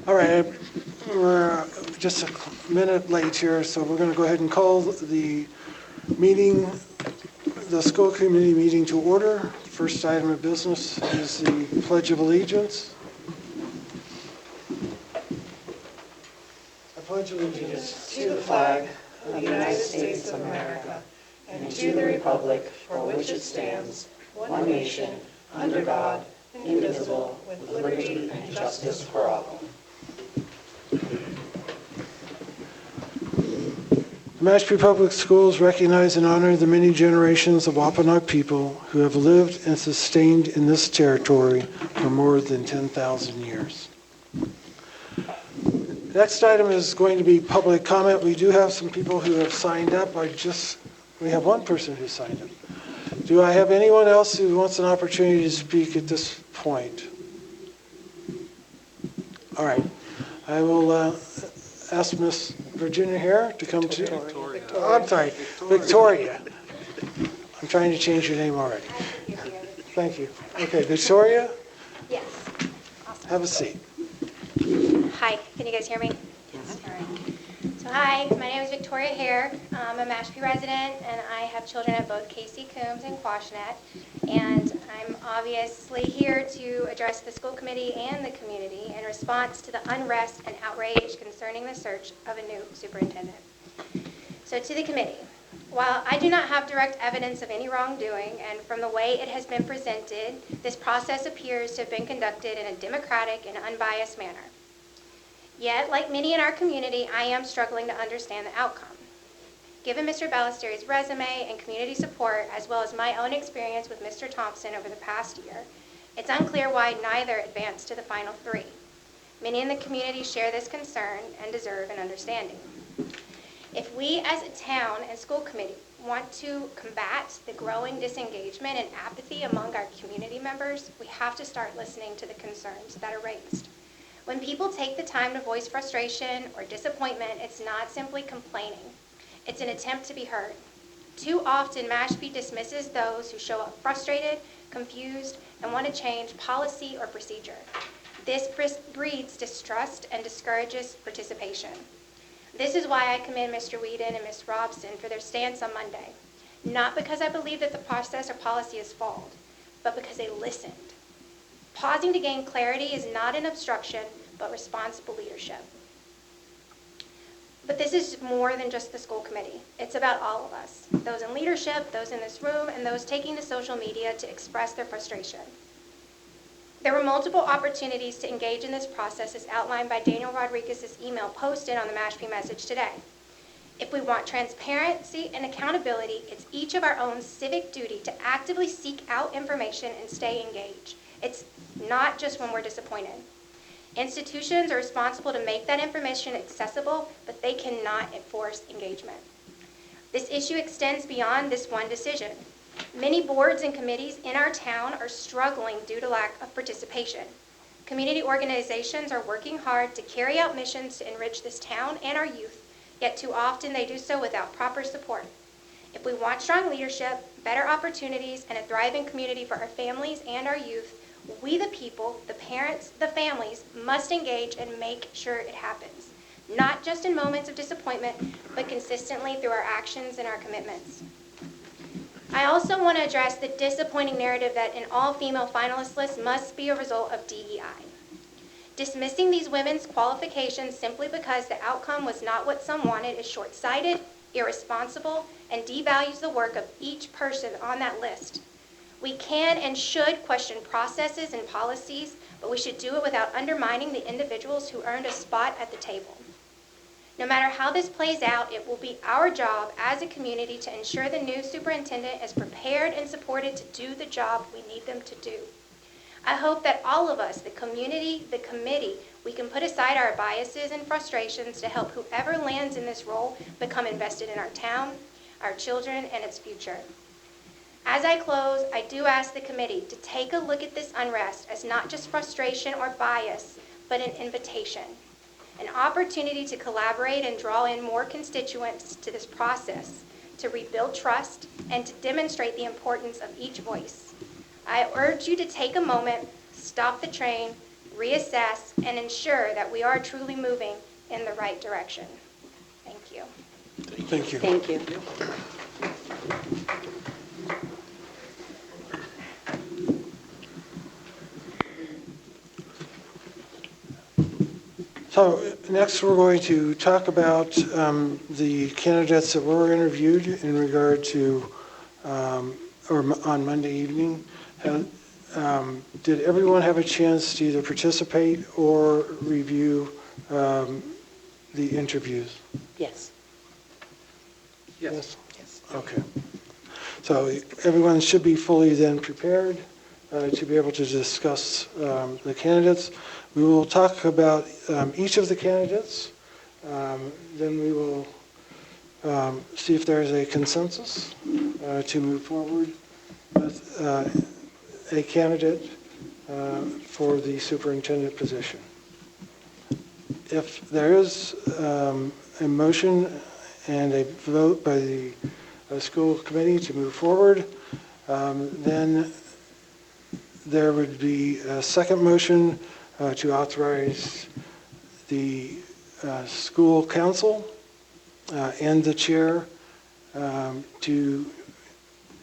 All right, we're just a minute late here, so we're going to go ahead and call the meeting, the school committee meeting to order. First item of business is the Pledge of Allegiance. I pledge allegiance to the flag of the United States of America and to the republic for which it stands, one nation, under God, indivisible, with liberty and justice for all. The Mashpee Public Schools recognize and honor the many generations of Wampanoag people who have lived and sustained in this territory for more than 10,000 years. Next item is going to be public comment. We do have some people who have signed up. We have one person who signed up. Do I have anyone else who wants an opportunity to speak at this point? All right. I will ask Miss Virginia here to come to. Victoria. Oh, I'm sorry, Victoria. I'm trying to change your name already. Thank you. Okay, Victoria, Yes. Awesome. have a seat. Hi, can you guys hear me? Yes. All right. So hi, my name is Victoria Hare. I'm a Mashpee resident, and I have children at both Casey Coombs and Quashnet. And I'm obviously here to address the school committee and the community in response to the unrest and outrage concerning the search of a new superintendent. So to the committee, while I do not have direct evidence of any wrongdoing, and from the way it has been presented, this process appears to have been conducted in a democratic and unbiased manner. Yet, like many in our community, I am struggling to understand the outcome. Given Mr. Ballesteri's resume and community support, as well as my own experience with Mr. Thompson over the past year, it's unclear why neither advanced to the final three. Many in the community share this concern and deserve an understanding. If we as a town and school committee want to combat the growing disengagement and apathy among our community members, we have to start listening to the concerns that are raised. When people take the time to voice frustration or disappointment, it's not simply complaining. It's an attempt to be heard. Too often, Mashpee dismisses those who show up frustrated, confused, and want to change policy or procedure. This breeds distrust and discourages participation. This is why I commend Mr. Whedon and Ms. Robson for their stance on Monday. Not because I believe that the process or policy is flawed, but because they listened. Pausing to gain clarity is not an obstruction, but responsible leadership. But this is more than just the school committee. It's about all of us, those in leadership, those in this room, and those taking to social media to express their frustration. There were multiple opportunities to engage in this process as outlined by Daniel Rodriguez's email posted on the Mashpee message today. If we want transparency and accountability, it's each of our own civic duty to actively seek out information and stay engaged. It's not just when we're disappointed. Institutions are responsible to make that information accessible, but they cannot enforce engagement. This issue extends beyond this one decision. Many boards and committees in our town are struggling due to lack of participation. Community organizations are working hard to carry out missions to enrich this town and our youth, yet too often they do so without proper support. If we want strong leadership, better opportunities, and a thriving community for our families and our youth, we the people, the parents, the families, must engage and make sure it happens. Not just in moments of disappointment, but consistently through our actions and our commitments. I also want to address the disappointing narrative that an all-female finalist list must be a result of DEI. Dismissing these women's qualifications simply because the outcome was not what some wanted is short-sighted, irresponsible, and devalues the work of each person on that list. We can and should question processes and policies, but we should do it without undermining the individuals who earned a spot at the table. No matter how this plays out, it will be our job as a community to ensure the new superintendent is prepared and supported to do the job we need them to do. I hope that all of us, the community, the committee, we can put aside our biases and frustrations to help whoever lands in this role become invested in our town, our children, and its future. As I close, I do ask the committee to take a look at this unrest as not just frustration or bias, but an invitation, an opportunity to collaborate and draw in more constituents to this process, to rebuild trust, and to demonstrate the importance of each voice. I urge you to take a moment, stop the train, reassess, and ensure that we are truly moving in the right direction. Thank you. Thank you. Thank you. So next we're going to talk about the candidates that were interviewed in regard to, or on Monday evening. Did everyone have a chance to either participate or review the interviews? Yes. Yes. Yes. Okay. So everyone should be fully then prepared to be able to discuss the candidates. We will talk about each of the candidates. Then we will see if there is a consensus to move forward with a candidate for the superintendent position. If there is a motion and a vote by the school committee to move forward, then there would be a second motion to authorize the school council and the chair to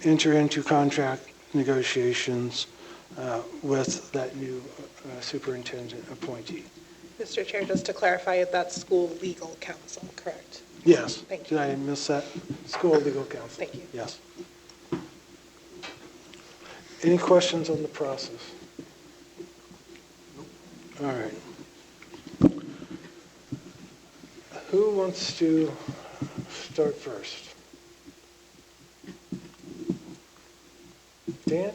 enter into contract negotiations with that new superintendent appointee. Mr. Chair, just to clarify, that's school legal counsel, correct? Yes. Thank you. Did I miss that? School legal counsel. Thank you. Yes. Any questions on the process? All right. Who wants to start first? Dan,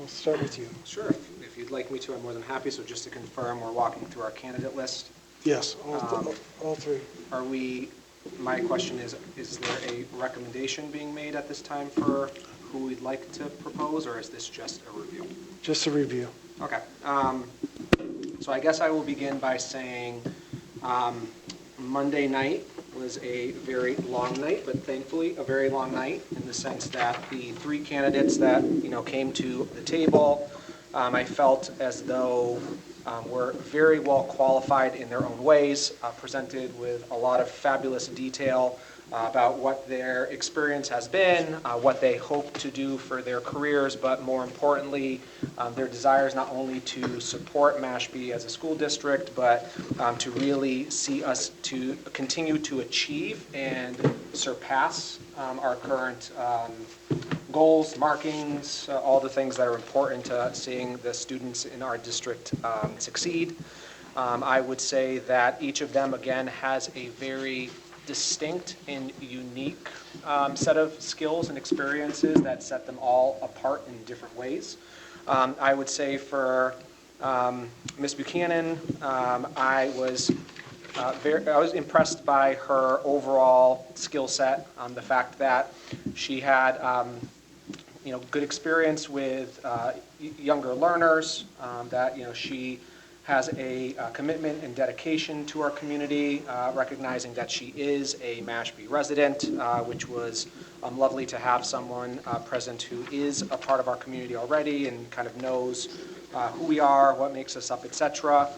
I'll start with you. Sure, if you'd like me to, I'm more than happy. So just to confirm, we're walking through our candidate list. Yes, all three. Are we, my question is there a recommendation being made at this time for who we'd like to propose, or is this just a review? Just a review. Okay. So I guess I will begin by saying Monday night was a very long night, but thankfully a very long night in the sense that the three candidates that came to the table, I felt as though were very well qualified in their own ways, presented with a lot of fabulous detail about what their experience has been, what they hope to do for their careers, but more importantly, their desires not only to support Mashpee as a school district, but to really see us to continue to achieve and surpass our current goals, markings, all the things that are important to seeing the students in our district succeed. I would say that each of them, again, has a very distinct and unique set of skills and experiences that set them all apart in different ways. I would say for Ms. Buchanan, I was impressed by her overall skill set, the fact that she had good experience with younger learners, that she has a commitment and dedication to our community, recognizing that she is a Mashpee resident, which was lovely to have someone present who is a part of our community already and kind of knows who we are, what makes us up, etc.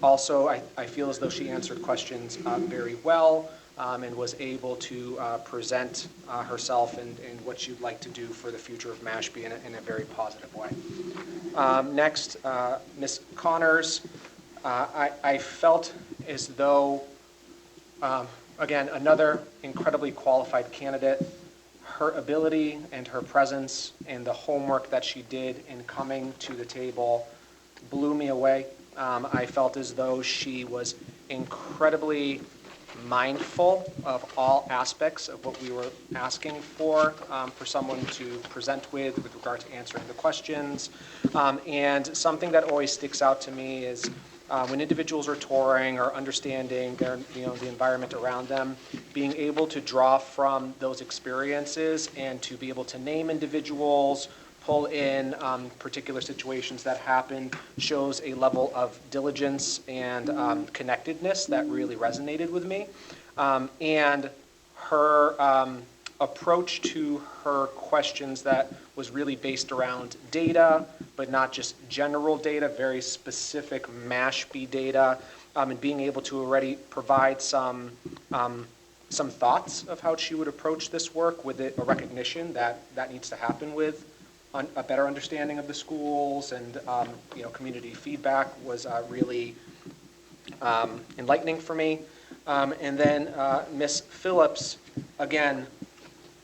Also, I feel as though she answered questions very well and was able to present herself and what she'd like to do for the future of Mashpee in a very positive way. Next, Ms. Connors, I felt as though, again, another incredibly qualified candidate. Her ability and her presence and the homework that she did in coming to the table blew me away. I felt as though she was incredibly mindful of all aspects of what we were asking for someone to present with regard to answering the questions. And something that always sticks out to me is when individuals are touring or understanding their, the environment around them, being able to draw from those experiences and to be able to name individuals, pull in particular situations that happen, shows a level of diligence and connectedness that really resonated with me. And her approach to her questions that was really based around data, but not just general data, very specific Mashpee data, and being able to already provide some thoughts of how she would approach this work with a recognition that that needs to happen with a better understanding of the schools, and community feedback was really enlightening for me. And then Ms. Phillips, again,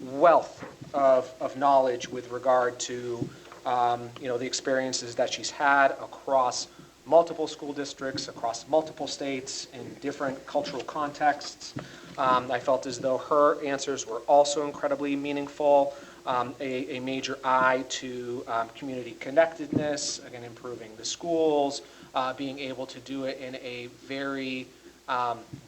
wealth of knowledge with regard to the experiences that she's had across multiple school districts, across multiple states, in different cultural contexts. I felt as though her answers were also incredibly meaningful. A major eye to community connectedness, again, improving the schools, being able to do it in a very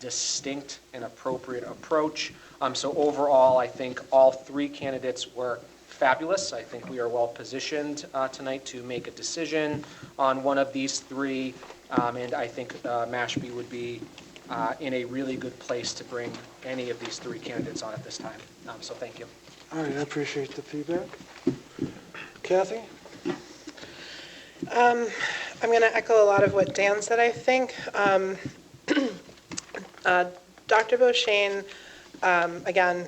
distinct and appropriate approach. So overall, I think all three candidates were fabulous. I think we are well positioned tonight to make a decision on one of these three, and I think Mashpee would be in a really good place to bring any of these three candidates on at this time. So thank you. All right, I appreciate the feedback. Kathy? I'm going to echo a lot of what Dan said, I think. Dr. Beauchesne, again,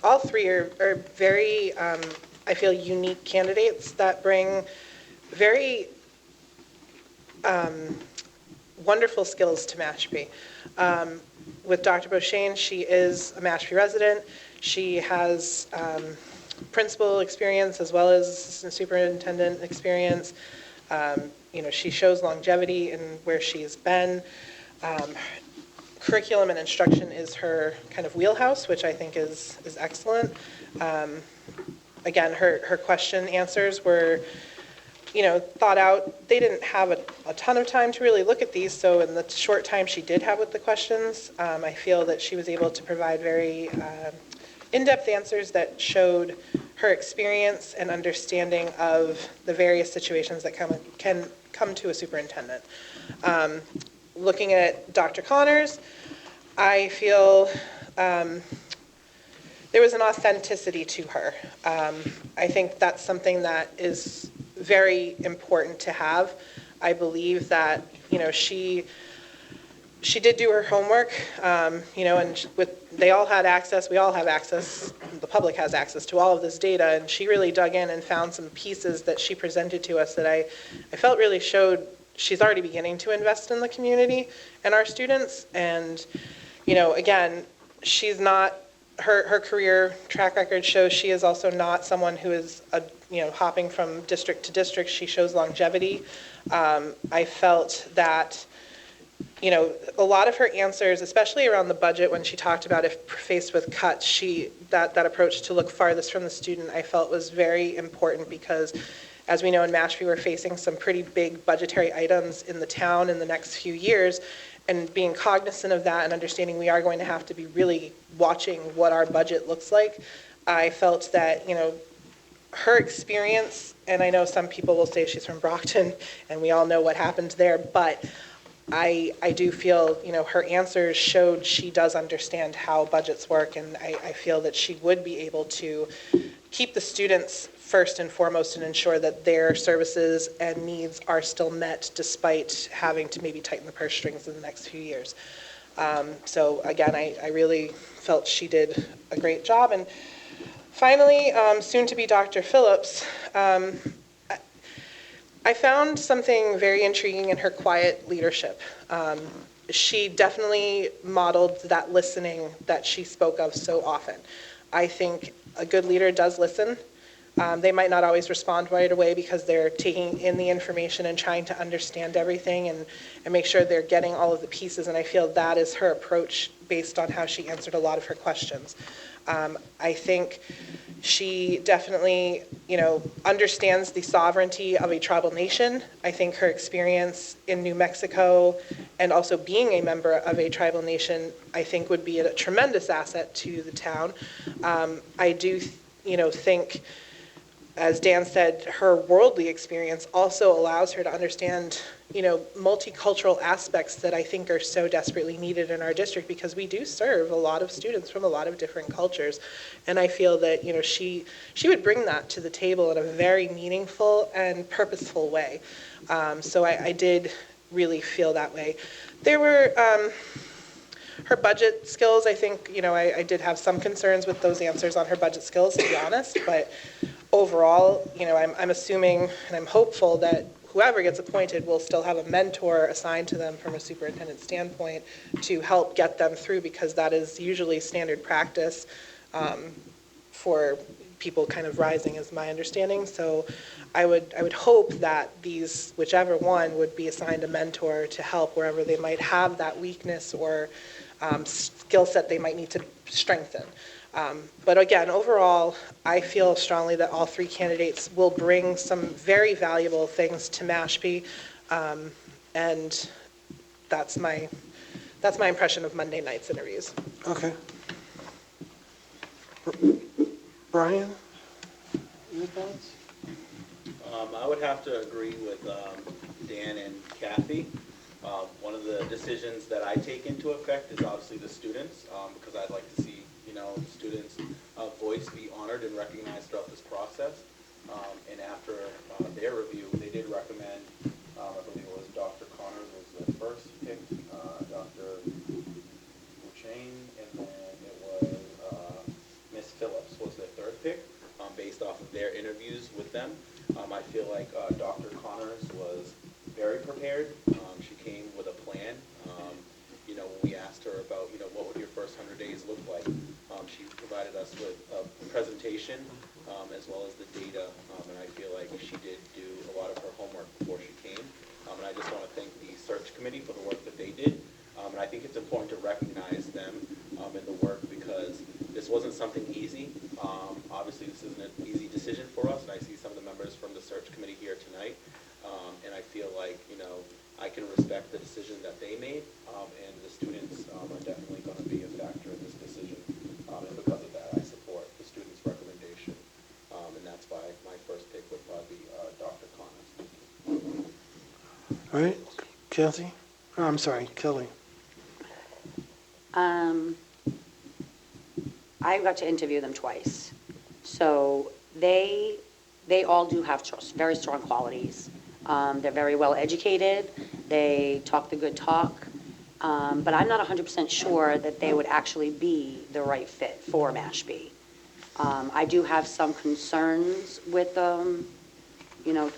all three are very, I feel, unique candidates that bring very wonderful skills to Mashpee. With Dr. Beauchesne, she is a Mashpee resident. She has principal experience as well as assistant superintendent experience. She shows longevity in where she's been. Curriculum and instruction is her kind of wheelhouse, which I think is excellent. Again, her question answers were, thought out. They didn't have a ton of time to really look at these, so in the short time she did have with the questions, I feel that she was able to provide very in-depth answers that showed her experience and understanding of the various situations that can come to a superintendent. Looking at Dr. Connors, I feel there was an authenticity to her. I think that's something that is very important to have. I believe that, she did do her homework, and they all had access, we all have access, the public has access to all of this data, and she really dug in and found some pieces that she presented to us that I felt really showed she's already beginning to invest in the community and our students. And, again, she's not, her career track record shows she is also not someone who is, hopping from district to district. She shows longevity. I felt that, a lot of her answers, especially around the budget, when she talked about if faced with cuts, that approach to look farthest from the student, I felt was very important because, as we know, in Mashpee, we're facing some pretty big budgetary items in the town in the next few years, and being cognizant of that and understanding we are going to have to be really watching what our budget looks like. I felt that, her experience, and I know some people will say she's from Brockton, and we all know what happened there, but I do feel, her answers showed she does understand how budgets work, and I feel that she would be able to keep the students first and foremost and ensure that their services and needs are still met despite having to maybe tighten the purse strings in the next few years. So again, I really felt she did a great job. And finally, soon to be Dr. Phillips, I found something very intriguing in her quiet leadership. She definitely modeled that listening that she spoke of so often. I think a good leader does listen. They might not always respond right away because they're taking in the information and trying to understand everything and make sure they're getting all of the pieces, and I feel that is her approach based on how she answered a lot of her questions. I think she definitely, understands the sovereignty of a tribal nation. I think her experience in New Mexico and also being a member of a tribal nation, I think would be a tremendous asset to the town. I do, think, as Dan said, her worldly experience also allows her to understand, multicultural aspects that I think are so desperately needed in our district, because we do serve a lot of students from a lot of different cultures. And I feel that, she would bring that to the table in a very meaningful and purposeful way. So I did really feel that way. There were, her budget skills, I think, I did have some concerns with those answers on her budget skills, to be honest, but overall, I'm assuming and I'm hopeful that whoever gets appointed will still have a mentor assigned to them from a superintendent standpoint to help get them through, because that is usually standard practice for people kind of rising, is my understanding. So I would hope that these, whichever one, would be assigned a mentor to help wherever they might have that weakness or skill set they might need to strengthen. But again, overall, I feel strongly that all three candidates will bring some very valuable things to Mashpee, and that's my impression of Monday night's interviews. Okay. Brian, your thoughts? I would have to agree with Dan and Kathy. One of the decisions that I take into effect is obviously the students, because I'd like to see, students' voice be honored and recognized throughout this process. And after their review, they did recommend, I believe it was Dr. Connors was the first pick, Dr. Bouchain, and then it was Miss Phillips was their third pick, based off of their interviews with them. I feel like Dr. Connors was very prepared. She came with a plan. When we asked her about, what would your first 100 days look like, she provided us with a presentation as well as the data, and I feel like she did do a lot of her homework before she came. And I just want to thank the search committee for the work that they did. And I think it's important to recognize them in the work, because this wasn't something easy. Obviously, this isn't an easy decision for us, and I see some of the members from the search committee here tonight. And I feel like, I can respect the decision that they made, and the students are definitely going to be a factor in this decision. And because of that, I support the students' recommendation. And that's why my first pick would probably be Dr. Connors. All right, Kathy? Oh, I'm sorry, Kelly. I got to interview them twice. So they all do have very strong qualities. They're very well educated. They talk the good talk. But I'm not 100% sure that they would actually be the right fit for Mashpee. I do have some concerns with them.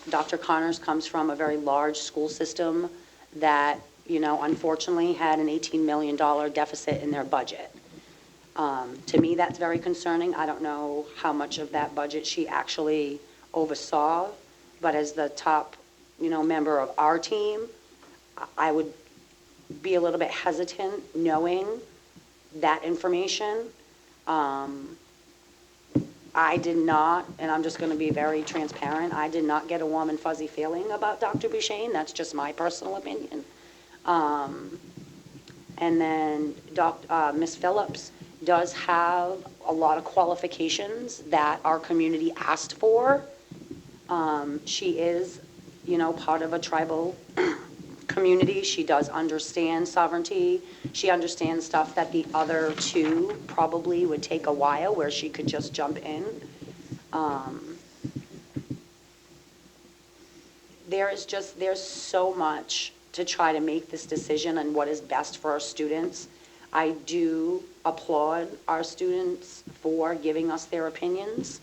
Dr. Connors comes from a very large school system that, unfortunately had an $18 million deficit in their budget. To me, that's very concerning. I don't know how much of that budget she actually oversaw, but as the top, member of our team, I would be a little bit hesitant knowing that information. I did not, and I'm just going to be very transparent, I did not get a warm and fuzzy feeling about Dr. Bouchain. That's just my personal opinion. And then Ms. Phillips does have a lot of qualifications that our community asked for. She is, part of a tribal community. She does understand sovereignty. She understands stuff that the other two probably would take a while, where she could just jump in. There's so much to try to make this decision on what is best for our students. I do applaud our students for giving us their opinions,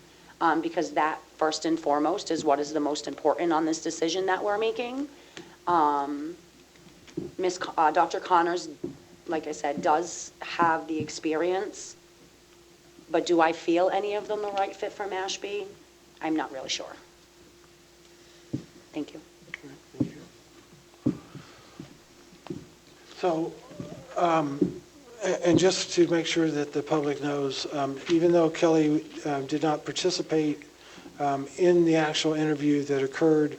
because that first and foremost is what is the most important on this decision that we're making. Dr. Connors, like I said, does have the experience, but do I feel any of them the right fit for Mashpee? I'm not really sure. Thank you. Thank you. So, and just to make sure that the public knows, even though Kelly did not participate in the actual interview that occurred,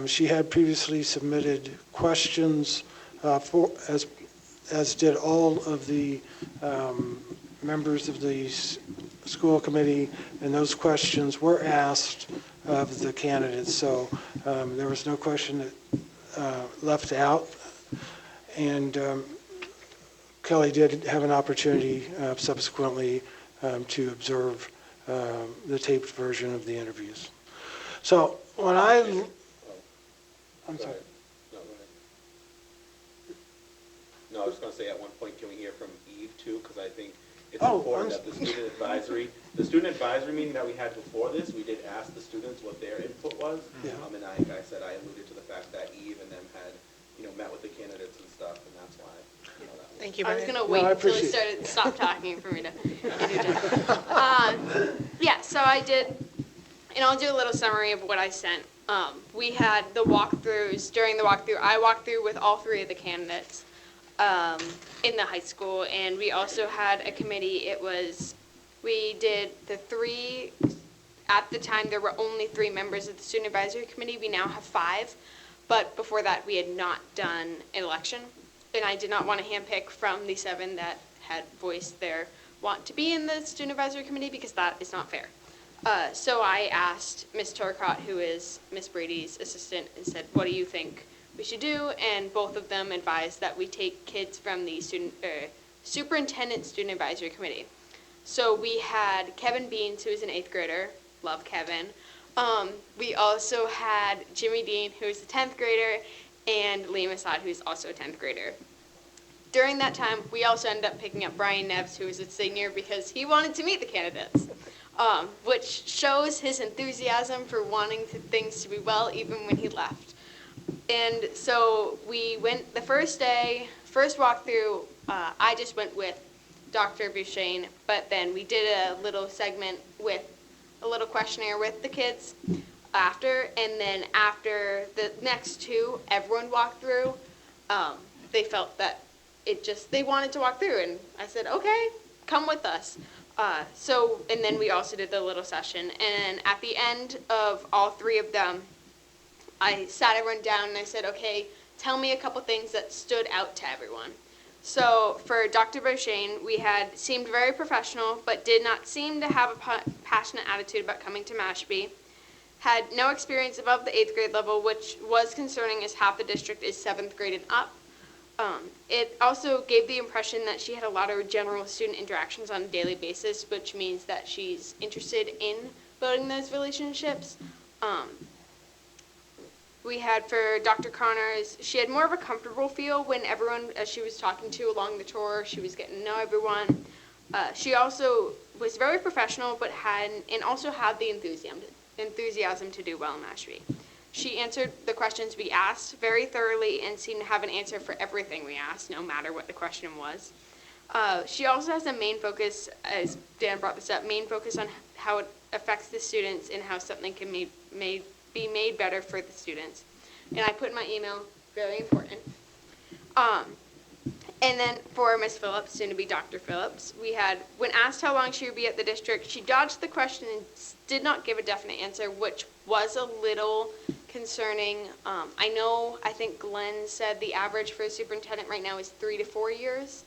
she had previously submitted questions as did all of the members of the school committee, and those questions were asked of the candidates. So there was no question that left out. And Kelly did have an opportunity subsequently to observe the taped version of the interviews. So when I'm sorry. No, go ahead. No, I was going to say, at one point, can we hear from Eve too? Because I think it's important that the student advisory meeting that we had before this, we did ask the students what their input was. Yeah. And like I said, I alluded to the fact that Eve and them had, met with the candidates and stuff, and that's why. That was. Thank you, I was Brian. gonna wait I until he appreciate stop talking for me to interject. Yeah, so I did, and I'll do a little summary of what I sent. We had the walkthroughs. During the walkthrough, I walked through with all three of the candidates in the high school, and we also had a committee. We did the three, at the time there were only 3 members of the student advisory committee. We now have 5, but before that we had not done an election, and I did not want to handpick from the 7 that had voiced their want to be in the student advisory committee, because that is not fair. So I asked Ms. Turcott, who is Ms. Brady's assistant, and said, what do you think we should do? And both of them advised that we take kids from the superintendent student advisory committee. So we had Kevin Beans, who is an 8th grader. Love Kevin. We also had Jimmy Dean, who is a 10th grader, and Liam Assad, who is also a 10th grader. During that time, we also ended up picking up Brian Neves, who is a senior, because he wanted to meet the candidates, which shows his enthusiasm for wanting things to be well, even when he left. And so we went the first day, first walkthrough, I just went with Dr. Bouchain, but then we did a little segment with a little questionnaire with the kids after, and then after the next 2, everyone walked through. They felt that they wanted to walk through, and I said, okay, come with us. And then we also did the little session, and at the end of all 3 of them, I sat everyone down and I said, okay, tell me a couple things that stood out to everyone. So for Dr. Bouchain, we had seemed very professional, but did not seem to have a passionate attitude about coming to Mashpee. Had no experience above the 8th grade level, which was concerning as half the district is 7th grade and up. It also gave the impression that she had a lot of general student interactions on a daily basis, which means that she's interested in building those relationships. We had for Dr. Connors, she had more of a comfortable feel when everyone, as she was talking to along the tour, she was getting to know everyone. She also was very professional, but also had the enthusiasm to do well in Mashpee. She answered the questions we asked very thoroughly and seemed to have an answer for everything we asked, no matter what the question was. She also has a main focus, as Dan brought this up, main focus on how it affects the students and how something can be made better for the students. And I put in my email, very important. And then for Ms. Phillips, soon to be Dr. Phillips, when asked how long she would be at the district, she dodged the question and did not give a definite answer, which was a little concerning. I think Glenn said the average for a superintendent right now is 3 to 4 years.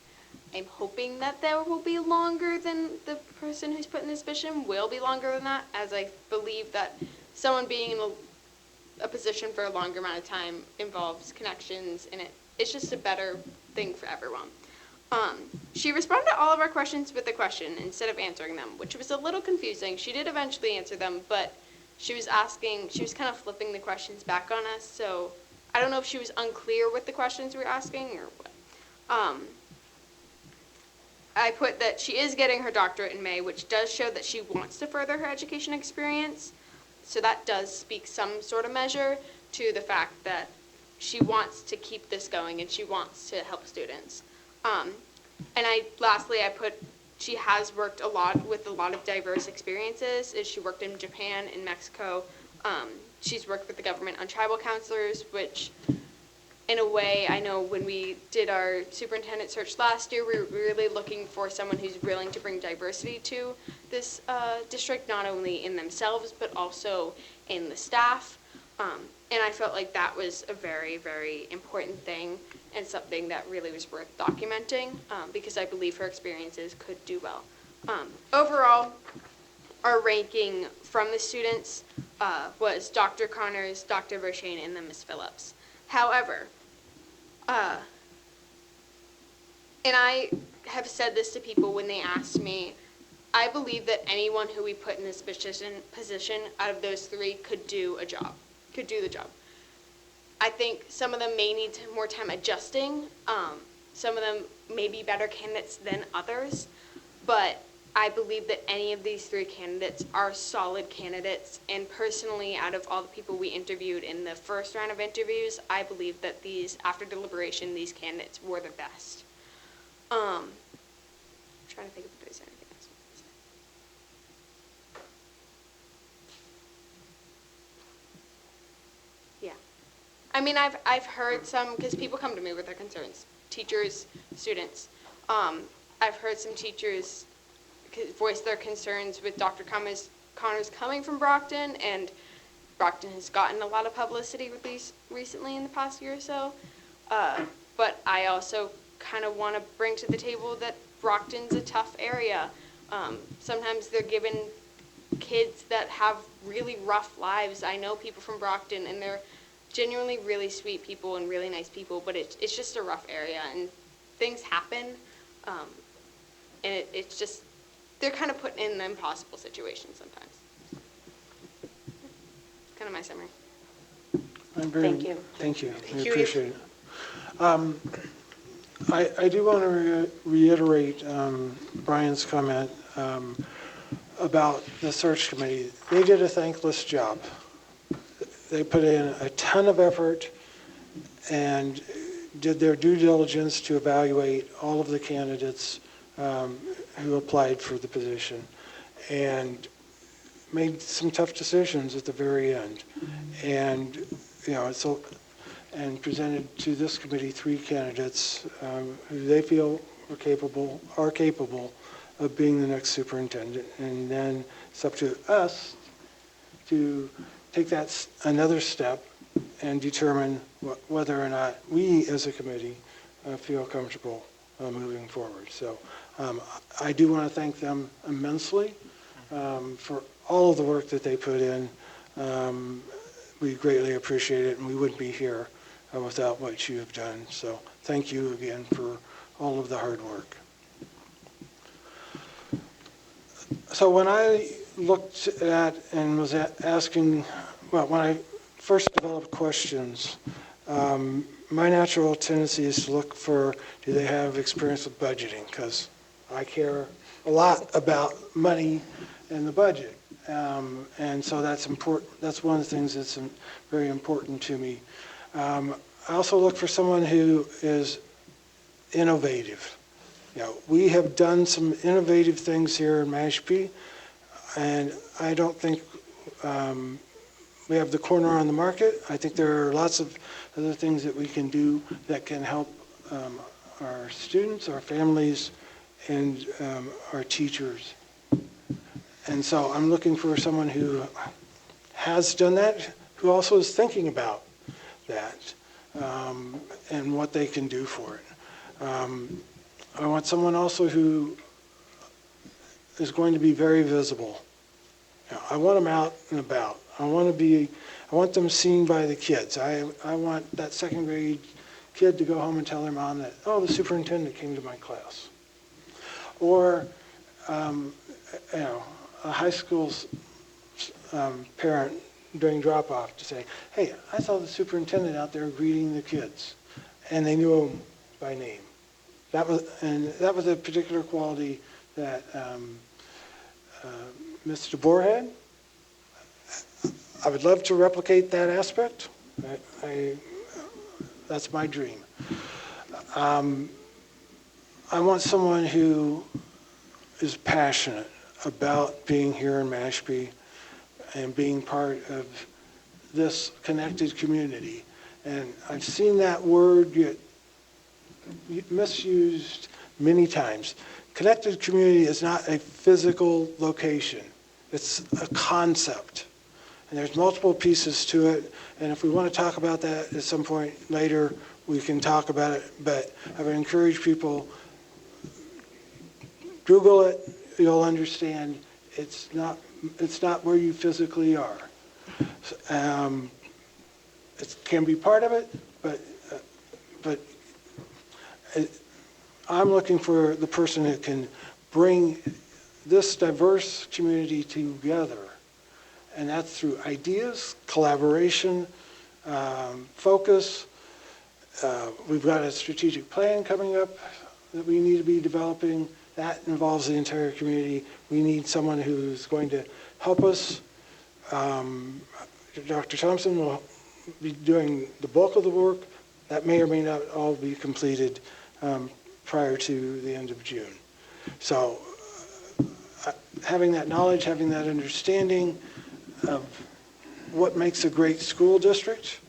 I'm hoping that there will be longer than the person who's put in this position will be longer than that, as I believe that someone being in a position for a longer amount of time involves connections, and it's just a better thing for everyone. She responded to all of our questions with a question instead of answering them, which was a little confusing. She did eventually answer them, but she was kind of flipping the questions back on us, so I don't know if she was unclear with the questions we were asking or what. I put that she is getting her doctorate in May, which does show that she wants to further her education experience. So that does speak some sort of measure to the fact that she wants to keep this going and she wants to help students. And lastly, I put she has worked a lot with a lot of diverse experiences. She worked in Japan, in Mexico. She's worked with the government on tribal counselors, which in a way, I know when we did our superintendent search last year, we were really looking for someone who's willing to bring diversity to this district, not only in themselves, but also in the staff. And I felt like that was a very, very important thing and something that really was worth documenting because I believe her experiences could do well. Overall, our ranking from the students was Dr. Connors, Dr. Bershane, and then Ms. Phillips. However, and I have said this to people when they asked me, I believe that anyone who we put in this position out of those three could do the job. I think some of them may need more time adjusting. Some of them may be better candidates than others, but I believe that any of these three candidates are solid candidates. And personally, out of all the people we interviewed in the first round of interviews, I believe that after deliberation, these candidates were the best. I'm trying to think if there's anything else. Yeah. I mean, I've heard some, because people come to me with their concerns, teachers, students. I've heard some teachers voice their concerns with Dr. Connors coming from Brockton, and Brockton has gotten a lot of publicity with these recently in the past year or so. But I also kind of want to bring to the table that Brockton's a tough area. Sometimes they're given kids that have really rough lives. I know people from Brockton, and they're genuinely really sweet people and really nice people, but it's just a rough area, and things happen, and it's just, they're kind of put in impossible situations sometimes. Kind of my summary. Thank you. Thank you. Thank We you. appreciate it. I do want to reiterate Brian's comment about the search committee. They did a thankless job. They put in a ton of effort and did their due diligence to evaluate all of the candidates who applied for the position, and made some tough decisions at the very end. And, you know, and presented to this committee three candidates who they feel are capable of being the next superintendent. And then it's up to us to take that another step and determine whether or not we as a committee feel comfortable moving forward. So I do want to thank them immensely for all of the work that they put in. We greatly appreciate it, and we wouldn't be here without what you have done. So thank you again for all of the hard work. So when I looked at and was asking, well, when I first developed questions, my natural tendency is to look for, do they have experience with budgeting? Because I care a lot about money and the budget. And so that's important. That's one of the things that's very important to me. I also look for someone who is innovative. You know, we have done some innovative things here in Mashpee, and I don't think we have the corner on the market. I think there are lots of other things that we can do that can help our students, our families, and our teachers. And so I'm looking for someone who has done that, who also is thinking about that and what they can do for it. I want someone also who is going to be very visible. You know, I want them out and about. I want them seen by the kids. I want that second grade kid to go home and tell their mom that, oh, the superintendent came to my class. Or, you know, a high school's parent during drop-off to say, hey, I saw the superintendent out there greeting the kids, and they knew him by name. That was a particular quality that Mr. DeBoer had. I would love to replicate that aspect. That's my dream. I want someone who is passionate about being here in Mashpee and being part of this connected community. And I've seen that word get misused many times. Connected community is not a physical location. It's a concept. And there's multiple pieces to it. And if we want to talk about that at some point later, we can talk about it. But I would encourage people, Google it, you'll understand it's not where you physically are. It can be part of it, but I'm looking for the person who can bring this diverse community together. And that's through ideas, collaboration, focus. We've got a strategic plan coming up that we need to be developing. That involves the entire community. We need someone who's going to help us. Dr. Thompson will be doing the bulk of the work. That may or may not all be completed prior to the end of June. So having that knowledge, having that understanding of what makes a great school district,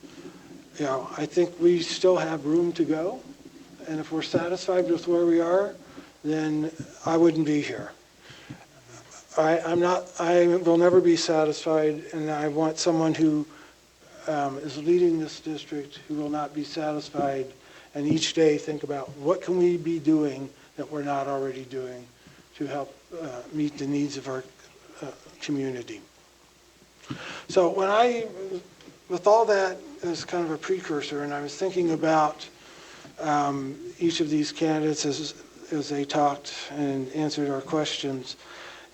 I think we still have room to go. And if we're satisfied with where we are, then I wouldn't be here. I will never be satisfied, and I want someone who is leading this district who will not be satisfied and each day think about what can we be doing that we're not already doing to help meet the needs of our community. So with all that as kind of a precursor, and I was thinking about each of these candidates as they talked and answered our questions,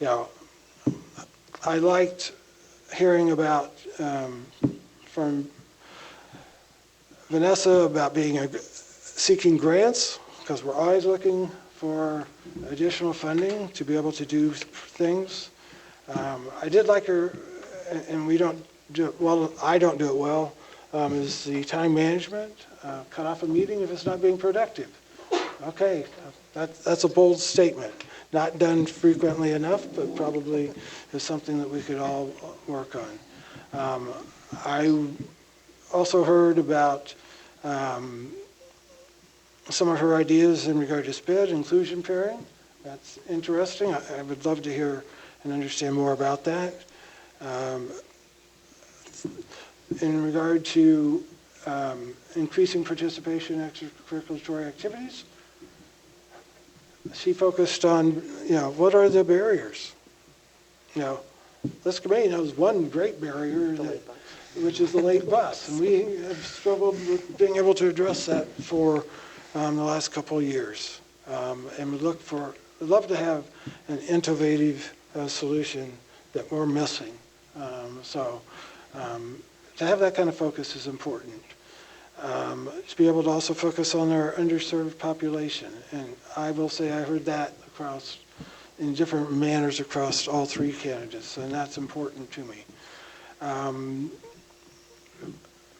I liked hearing about from Vanessa about seeking grants, because we're always looking for additional funding to be able to do things. I did like her, and we don't do it well, I don't do it well, is the time management. Cut off a meeting if it's not being productive. Okay, that's a bold statement. Not done frequently enough, but probably is something that we could all work on. I also heard about some of her ideas in regard to SPED, inclusion pairing. That's interesting. I would love to hear and understand more about that. In regard to increasing participation in extracurricular activities, she focused on, what are the barriers? This committee knows one great barrier, which is the late bus. And we have struggled with being able to address that for the last couple of years. And we'd love to have an innovative solution that we're missing. To have that kind of focus is important. To be able to also focus on our underserved population. And I will say I heard that in different manners across all three candidates, and that's important to me.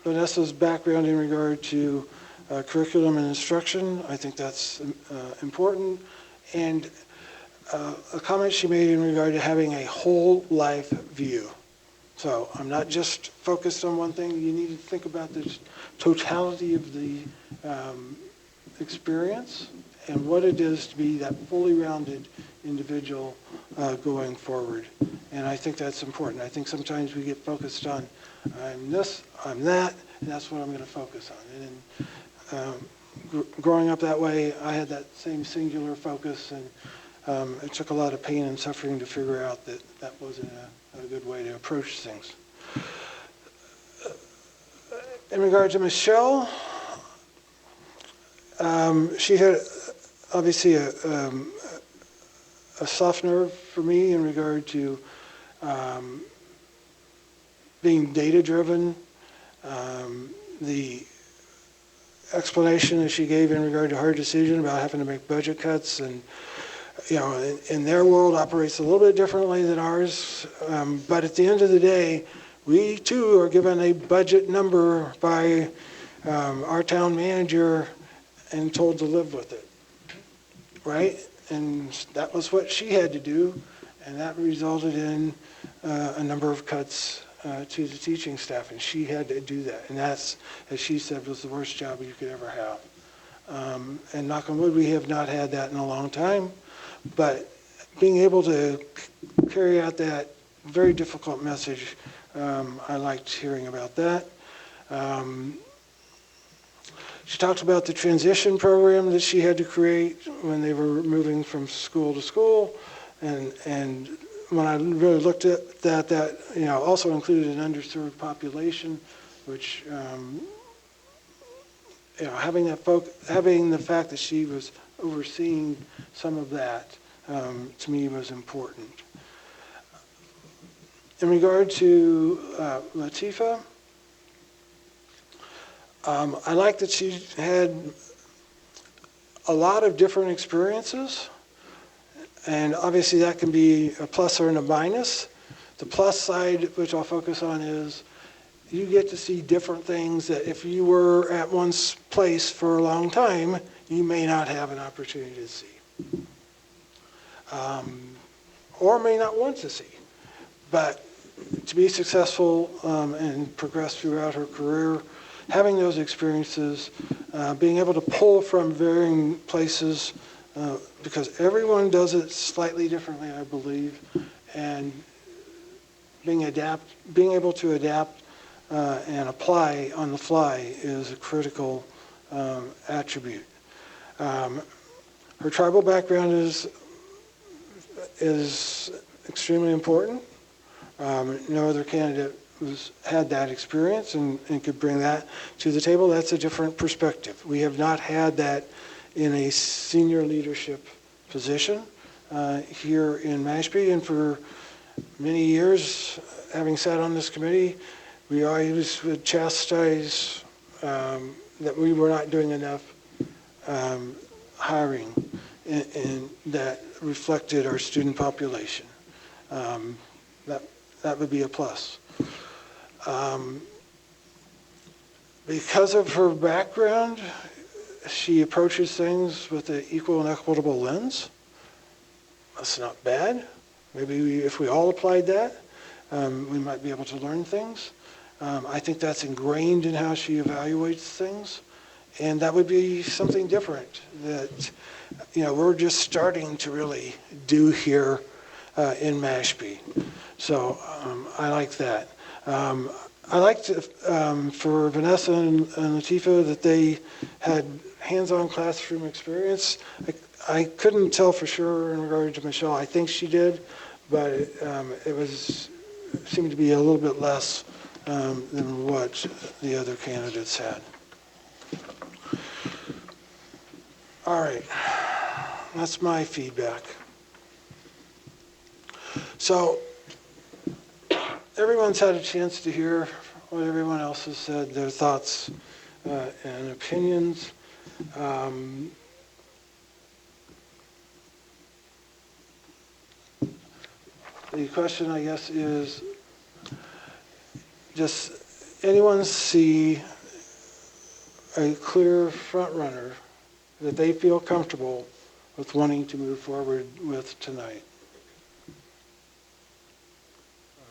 Vanessa's background in regard to curriculum and instruction, I think that's important. And a comment she made in regard to having a whole life view. So I'm not just focused on one thing. You need to think about the totality of the experience and what it is to be that fully rounded individual going forward. And I think that's important. I think sometimes we get focused on, I'm this, I'm that, and that's what I'm going to focus on. And growing up that way, I had that same singular focus, and it took a lot of pain and suffering to figure out that that wasn't a good way to approach things. In regard to Michelle, she had obviously a soft nerve for me in regard to being data-driven. The explanation that she gave in regard to her decision about having to make budget cuts, and in their world operates a little bit differently than ours, but at the end of the day, we too are given a budget number by our town manager and told to live with it, right? And that was what she had to do, and that resulted in a number of cuts to the teaching staff, and she had to do that. And that's, as she said, was the worst job you could ever have. And knock on wood, we have not had that in a long time, but being able to carry out that very difficult message, I liked hearing about that. She talked about the transition program that she had to create when they were moving from school to school, And when I really looked at that, also included an underserved population, which, having the fact that she was overseeing some of that, to me was important. In regard to Latifa, I like that she had a lot of different experiences, and obviously that can be a plus or a minus. The plus side, which I'll focus on, is you get to see different things that if you were at one place for a long time, you may not have an opportunity to see. Or may not want to see. But to be successful and progress throughout her career, having those experiences, being able to pull from varying places, because everyone does it slightly differently, I believe, and being able to adapt and apply on the fly is a critical attribute. Her tribal background is extremely important. No other candidate had that experience and could bring that to the table. That's a different perspective. We have not had that in a senior leadership position here in Mashpee, and for many years, having sat on this committee, we always would chastise that we were not doing enough hiring and that reflected our student population. That would be a plus. Because of her background, she approaches things with an equal and equitable lens. That's not bad. Maybe if we all applied that, we might be able to learn things. I think that's ingrained in how she evaluates things. And that would be something different that, we're just starting to really do here in Mashpee. So I like that. I liked for Vanessa and Latifa that they had hands-on classroom experience. I couldn't tell for sure in regard to Michelle. I think she did, but it seemed to be a little bit less than what the other candidates had. All right, that's my feedback. So everyone's had a chance to hear what everyone else has said, their thoughts and opinions. The question, I guess, is, does anyone see a clear front runner that they feel comfortable with wanting to move forward with tonight?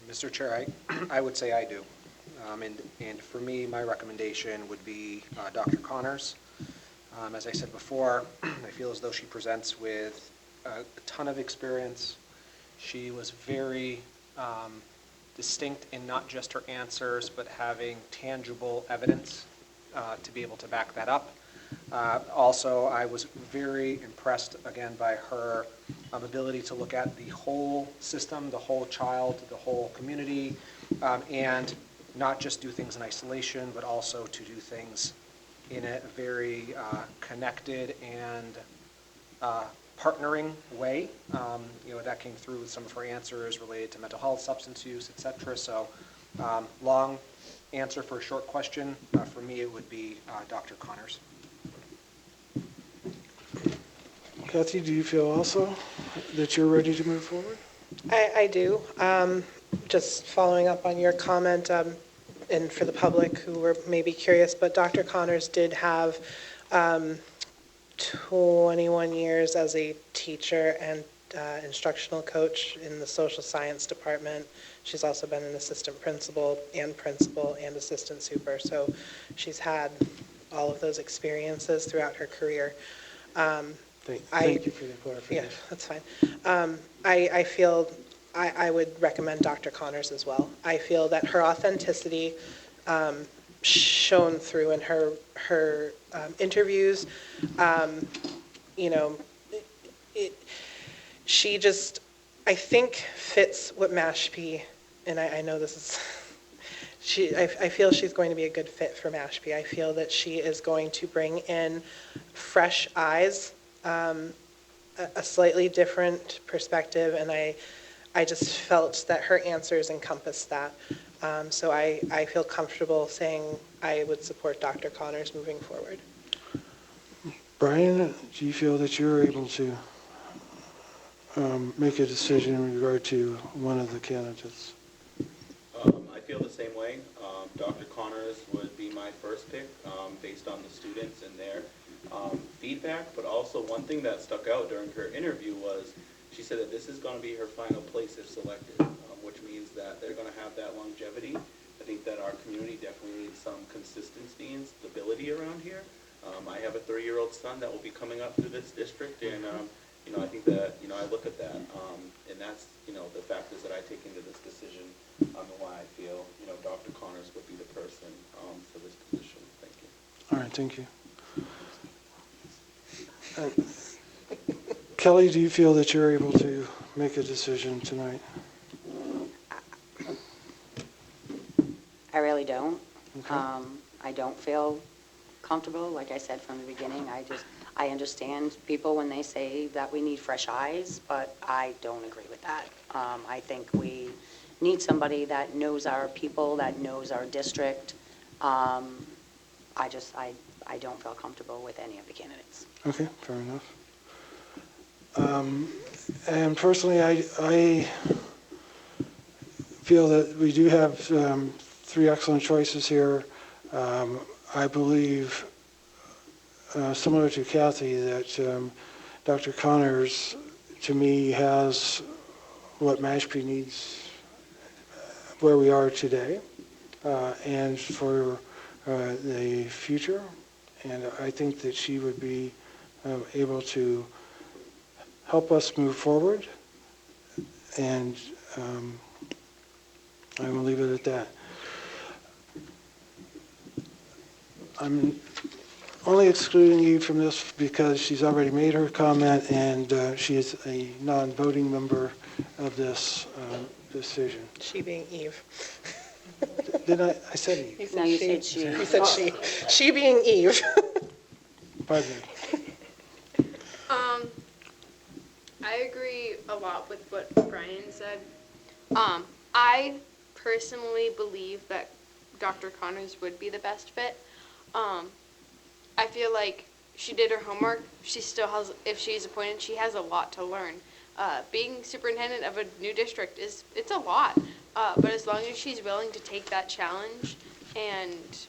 Mr. Chair, I would say I do. And for me, my recommendation would be Dr. Connors. As I said before, I feel as though she presents with a ton of experience. She was very distinct in not just her answers, but having tangible evidence to be able to back that up. Also, I was very impressed, again, by her ability to look at the whole system, the whole child, the whole community, and not just do things in isolation, but also to do things in a very connected and partnering way. That came through with some of her answers related to mental health, substance use, et cetera. So long answer for a short question. For me, it would be Dr. Connors. Kathy, do you feel also that you're ready to move forward? I do. Just following up on your comment, and for the public who were maybe curious, but Dr. Connors did have 21 years as a teacher and instructional coach in the social science department. She's also been an assistant principal and assistant super. So she's had all of those experiences throughout her career. Thank you for the clarification. Yeah, that's fine. I feel I would recommend Dr. Connors as well. I feel that her authenticity shone through in her interviews. She just I think fits what Mashpee, and I know this is, I feel she's going to be a good fit for Mashpee. I feel that she is going to bring in fresh eyes, a slightly different perspective, and I just felt that her answers encompassed that. So I feel comfortable saying I would support Dr. Connors moving forward. Brian, do you feel that you're able to make a decision in regard to one of the candidates? I feel the same way. Dr. Connors would be my first pick based on the students and their feedback, but also one thing that stuck out during her interview was she said that this is going to be her final place if selected, which means that they're going to have that longevity. I think that our community definitely needs some consistency and stability around here. I have a 3-year-old son that will be coming up through this district, and I think that I look at that, and that's the factors that I take into this decision on why I feel Dr. Connors would be the person for this position. Thank you. All right, thank you. Kelly, do you feel that you're able to make a decision tonight? I really don't. Okay. I don't feel comfortable, like I said from the beginning. I understand people when they say that we need fresh eyes, but I don't agree with that. I think we need somebody that knows our people, that knows our district. I don't feel comfortable with any of the candidates. Okay, fair enough. And personally, I feel that we do have 3 excellent choices here. I believe, similar to Kathy, that Dr. Connors, to me, has what Mashpee needs where we are today and for the future. And I think that she would be able to help us move forward. And I will leave it at that. I'm only excluding Eve from this because she's already made her comment and she is a non-voting member of this decision. She being Eve. Did I said Eve. You said No, you she. said she. You said she. She being Eve. Pardon me. I agree a lot with what Brian said. I personally believe that Dr. Connors would be the best fit. I feel like she did her homework. She still has, if she's appointed, she has a lot to learn. Being superintendent of a new district it's a lot. But as long as she's willing to take that challenge and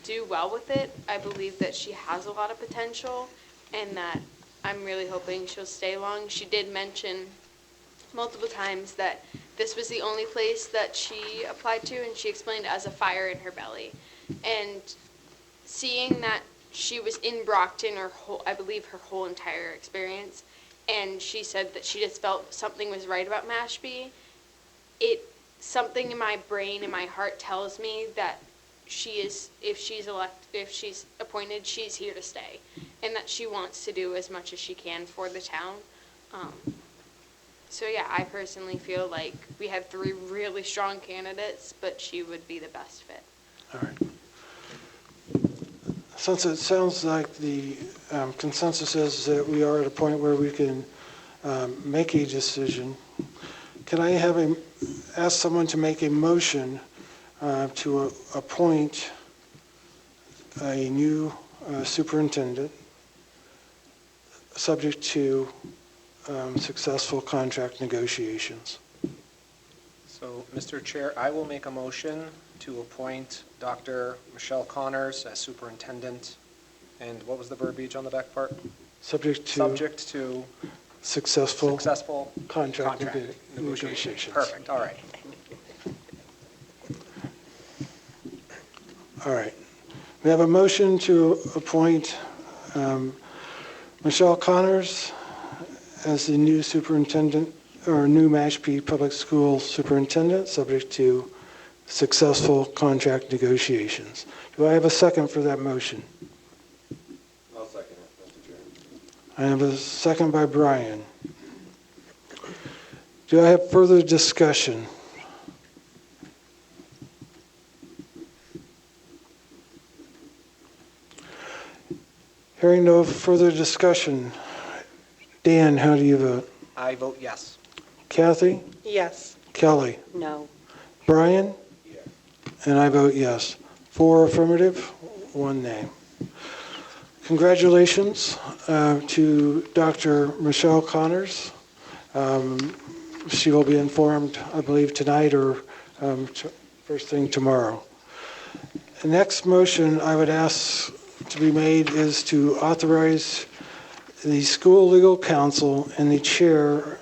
do well with it, I believe that she has a lot of potential and that I'm really hoping she'll stay long. She did mention multiple times that this was the only place that she applied to, and she explained it as a fire in her belly. And seeing that she was in Brockton I believe her whole entire experience, and she said that she just felt something was right about Mashpee, something in my brain and my heart tells me that if she's appointed, she's here to stay, and that she wants to do as much as she can for the town. So yeah, I personally feel like we have 3 really strong candidates, but she would be the best fit. All right. Since it sounds like the consensus is that we are at a point where we can make a decision, can I ask someone to make a motion to appoint a new superintendent subject to successful contract negotiations? So, Mr. Chair, I will make a motion to appoint Dr. Michelle Connors as superintendent. And what was the verbiage on the back part? Subject to successful contract negotiations. negotiations. Perfect, all right. All right. We have a motion to appoint Michelle Connors as the new superintendent, or new Mashpee Public Schools superintendent, subject to successful contract negotiations. Do I have a second for that motion? I'll second it, Mr. Chair. I have a second by Brian. Do I have further discussion? Hearing no further discussion. Dan, how do you vote? I vote yes. Kathy? Yes. Kelly? No. Brian? And I vote yes. 4 affirmative, 1 nay. Congratulations to Dr. Michelle Connors. She will be informed, I believe, tonight or first thing tomorrow. The next motion I would ask to be made is to authorize the school legal counsel and the chair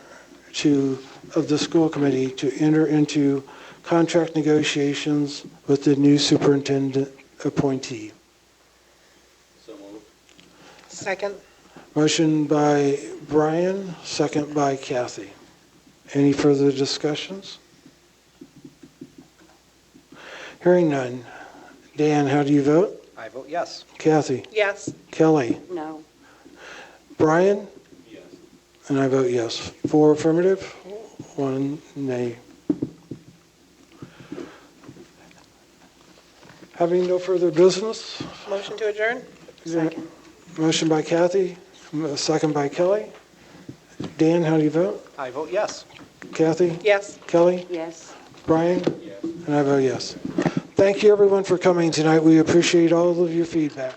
of the school committee to enter into contract negotiations with the new superintendent appointee. So moved. Second? Motion by Brian, second by Kathy. Any further discussions? Hearing none. Dan, how do you vote? I vote yes. Kathy? Yes. Kelly? No. Brian? Yes. And I vote yes. 4 affirmative, 1 nay. Having no further business, Motion to adjourn? Second. motion by Kathy, second by Kelly. Dan, how do you vote? I vote yes. Kathy? Yes. Kelly? Yes. Brian? Yes. And I vote yes. Thank you, everyone, for coming tonight. We appreciate all of your feedback.